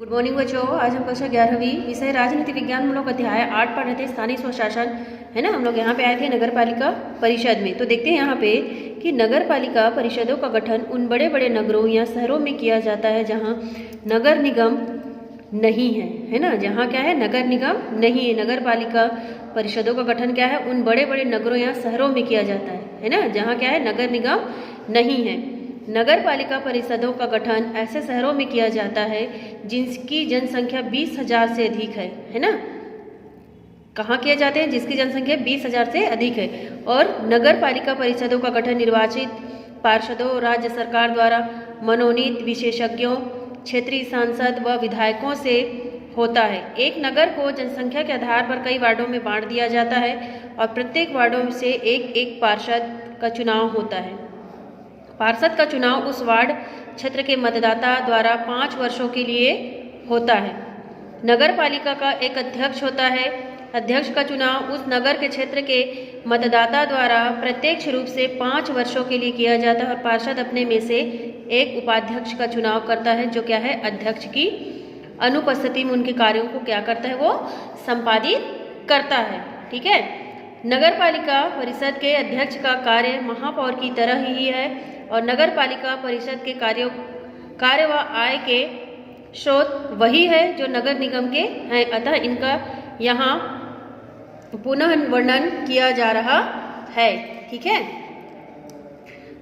Good morning बच्चों। आज हम कक्षा 11वीं विषय राजनीति विज्ञान हम लोग अध्याय 8 पढ़ रहे थे, स्थानीय स्वशासन, है ना। हम लोग यहाँ पे आए थे नगर पालिका परिषद में। तो देखते हैं यहाँ पे कि नगर पालिका परिषदों का गठन उन बड़े बड़े नगरों या शहरों में किया जाता है जहाँ नगर निगम नहीं है ना। जहाँ क्या है, नगर निगम नहीं है। नगर पालिका परिषदों का गठन क्या है, उन बड़े बड़े नगरों या शहरों में किया जाता है ना, जहाँ क्या है, नगर निगम नहीं है। नगर पालिका परिषदों का गठन ऐसे शहरों में किया जाता है जिनकी जनसंख्या 20,000 से अधिक है ना। कहाँ किए जाते हैं, जिसकी जनसंख्या 20,000 से अधिक है। और नगर पालिका परिषदों का गठन निर्वाचित पार्षदों, राज्य सरकार द्वारा मनोनीत विशेषज्ञों, क्षेत्रीय सांसद व विधायकों से होता है। एक नगर को जनसंख्या के आधार पर कई वार्डों में बांट दिया जाता है और प्रत्येक वार्डों से एक एक पार्षद का चुनाव होता है। पार्षद का चुनाव उस वार्ड क्षेत्र के मतदाता द्वारा 5 वर्षों के लिए होता है। नगर पालिका का एक अध्यक्ष होता है। अध्यक्ष का चुनाव उस नगर के क्षेत्र के मतदाता द्वारा प्रत्यक्ष रूप से 5 वर्षों के लिए किया जाता है और पार्षद अपने में से एक उपाध्यक्ष का चुनाव करता है, जो क्या है, अध्यक्ष की अनुपस्थिति में उनके कार्यों को क्या करता है, वो संपादित करता है। ठीक है। नगर पालिका परिषद के अध्यक्ष का कार्य महापौर की तरह ही है और नगर पालिका परिषद के कार्य व आय के स्रोत वही है जो नगर निगम के हैं। अतः इनका यहाँ पुनः वर्णन किया जा रहा है। ठीक है।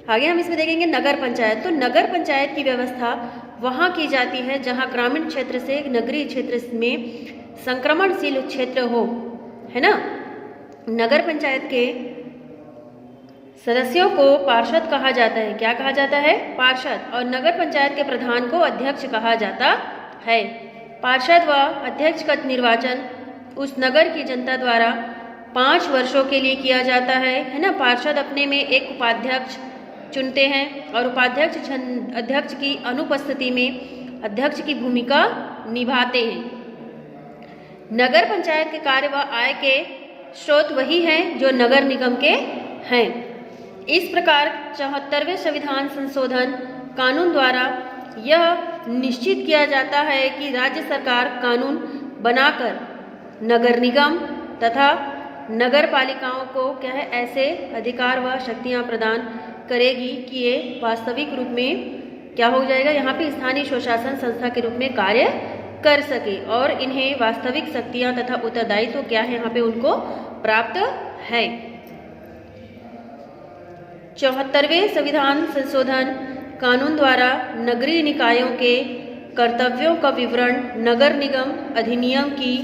आगे हम इसमें देखेंगे नगर पंचायत। तो नगर पंचायत की व्यवस्था वहाँ की जाती है जहाँ ग्रामीण क्षेत्र से नगरीय क्षेत्र में संक्रमणशील क्षेत्र हो, है ना। नगर पंचायत के सदस्यों को पार्षद कहा जाता है। क्या कहा जाता है, पार्षद। और नगर पंचायत के प्रधान को अध्यक्ष कहा जाता है। पार्षद व अध्यक्ष का निर्वाचन उस नगर की जनता द्वारा 5 वर्षों के लिए किया जाता है ना। पार्षद अपने में एक उपाध्यक्ष चुनते हैं और उपाध्यक्ष अध्यक्ष की अनुपस्थिति में अध्यक्ष की भूमिका निभाते हैं। नगर पंचायत के कार्य व आय के स्रोत वही हैं जो नगर निगम के हैं। इस प्रकार 74वें संविधान संशोधन कानून द्वारा यह निश्चित किया जाता है कि राज्य सरकार कानून बनाकर नगर निगम तथा नगर पालिकाओं को क्या है, ऐसे अधिकार व शक्तियां प्रदान करेगी कि ये वास्तविक रूप में क्या हो जाएगा, यहाँ पे स्थानीय स्वशासन संस्था के रूप में कार्य कर सके और इन्हें वास्तविक शक्तियां तथा उत्तरदायित्व क्या है, यहाँ पे उनको प्राप्त है। 74वें संविधान संशोधन कानून द्वारा नगरीय निकायों के कर्तव्यों का विवरण नगर निगम अधिनियम की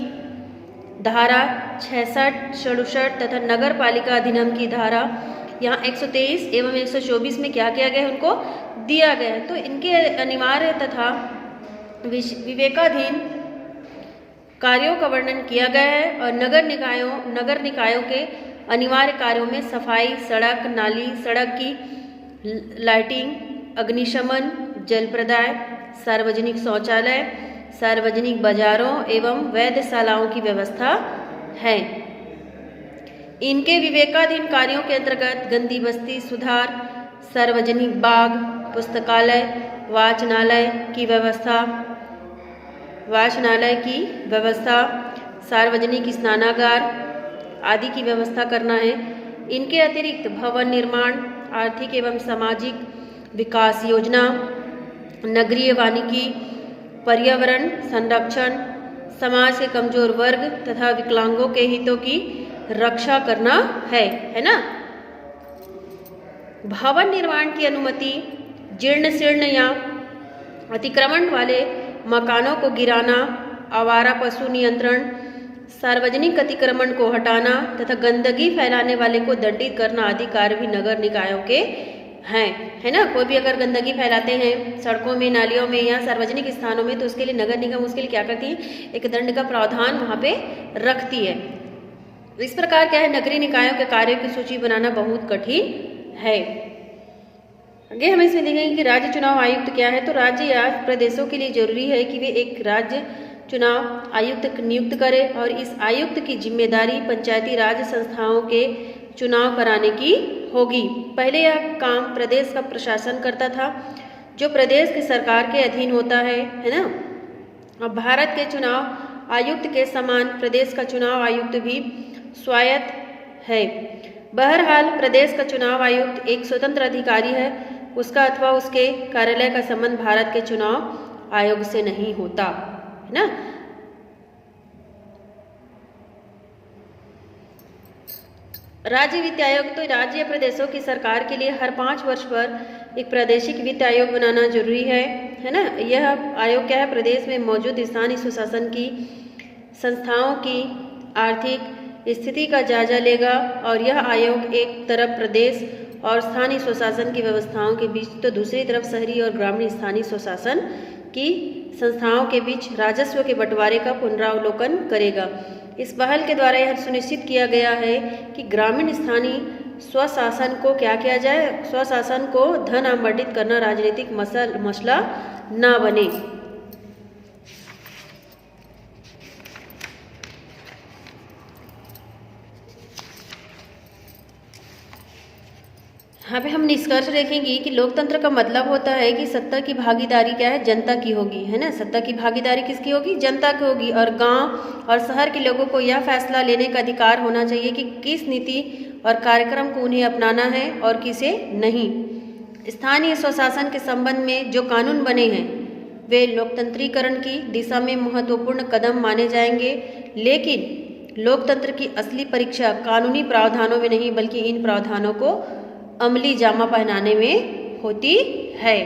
धारा 66, 67 तथा नगर पालिका अधिनियम की धारा यहाँ 123 एवं 124 में क्या किया गया है, उनको दिया गया है। तो इनके अनिवार्य तथा विवेकाधीन कार्यों का वर्णन किया गया है और नगर निकायों के अनिवार्य कार्यों में सफाई, सड़क, नाली, सड़क की लाइटिंग, अग्निशमन, जल प्रदाय, सार्वजनिक शौचालय, सार्वजनिक बाजारों एवं वेधशालाओं की व्यवस्था है। इनके विवेकाधीन कार्यों के अंतर्गत गंदी बस्ती सुधार, सार्वजनिक बाग, पुस्तकालय, वाचनालय की व्यवस्था, सार्वजनिक स्नानागार आदि की व्यवस्था करना है। इनके अतिरिक्त भवन निर्माण, आर्थिक एवं सामाजिक विकास योजना, नगरीय वानिकी, पर्यावरण संरक्षण, समाज के कमजोर वर्ग तथा विकलांगों के हितों की रक्षा करना है ना। भवन निर्माण की अनुमति, जीर्ण शीर्ण या अतिक्रमण वाले मकानों को गिराना, आवारा पशु नियंत्रण, सार्वजनिक अतिक्रमण को हटाना तथा गंदगी फैलाने वाले को दंडित करना आदि कार्य भी नगर निकायों के हैं, है ना। कोई भी अगर गंदगी फैलाते हैं सड़कों में, नालियों में या सार्वजनिक स्थानों में, तो उसके लिए नगर निगम उसके लिए क्या करती है, एक दंड का प्रावधान वहाँ पे रखती है। इस प्रकार क्या है, नगरीय निकायों के कार्यों की सूची बनाना बहुत कठिन है। आगे हम इसमें देखेंगे कि राज्य चुनाव आयुक्त क्या है। तो राज्य या प्रदेशों के लिए जरूरी है कि वे एक राज्य चुनाव आयुक्त नियुक्त करे और इस आयुक्त की जिम्मेदारी पंचायती राज संस्थाओं के चुनाव कराने की होगी। पहले यह काम प्रदेश का प्रशासन करता था, जो प्रदेश की सरकार के अधीन होता है ना। और भारत के चुनाव आयुक्त के समान प्रदेश का चुनाव आयुक्त भी स्वायत्त है। बहरहाल प्रदेश का चुनाव आयुक्त एक स्वतंत्र अधिकारी है, उसका अथवा उसके कार्यालय का संबंध भारत के चुनाव आयोग से नहीं होता, है ना। राज्य वित्त आयोग, तो राज्य प्रदेशों की सरकार के लिए हर 5 वर्ष पर एक प्रादेशिक वित्त आयोग बनाना जरूरी है ना। यह आयोग क्या है, प्रदेश में मौजूद स्थानीय स्वशासन की संस्थाओं की आर्थिक स्थिति का जायजा लेगा और यह आयोग एक तरफ प्रदेश और स्थानीय स्वशासन की व्यवस्थाओं के बीच तो दूसरी तरफ शहरी और ग्रामीण स्थानीय स्वशासन की संस्थाओं के बीच राजस्व के बंटवारे का पुनरावलोकन करेगा। इस पहल के द्वारा यह सुनिश्चित किया गया है कि ग्रामीण स्थानीय स्वशासन को क्या किया जाए, स्वशासन को धन आवंटित करना राजनीतिक मसला ना बने। यहाँ पे हम निष्कर्ष देखेंगे कि लोकतंत्र का मतलब होता है कि सत्ता की भागीदारी क्या है, जनता की होगी, है ना। सत्ता की भागीदारी किसकी होगी, जनता की होगी। और गांव और शहर के लोगों को यह फैसला लेने का अधिकार होना चाहिए कि किस नीति और कार्यक्रम को उन्हें अपनाना है और किसे नहीं। स्थानीय स्वशासन के संबंध में जो कानून बने हैं वे लोकतंत्रीकरण की दिशा में महत्वपूर्ण कदम माने जाएंगे, लेकिन लोकतंत्र की असली परीक्षा कानूनी प्रावधानों में नहीं बल्कि इन प्रावधानों को अमली जामा पहनाने में होती है।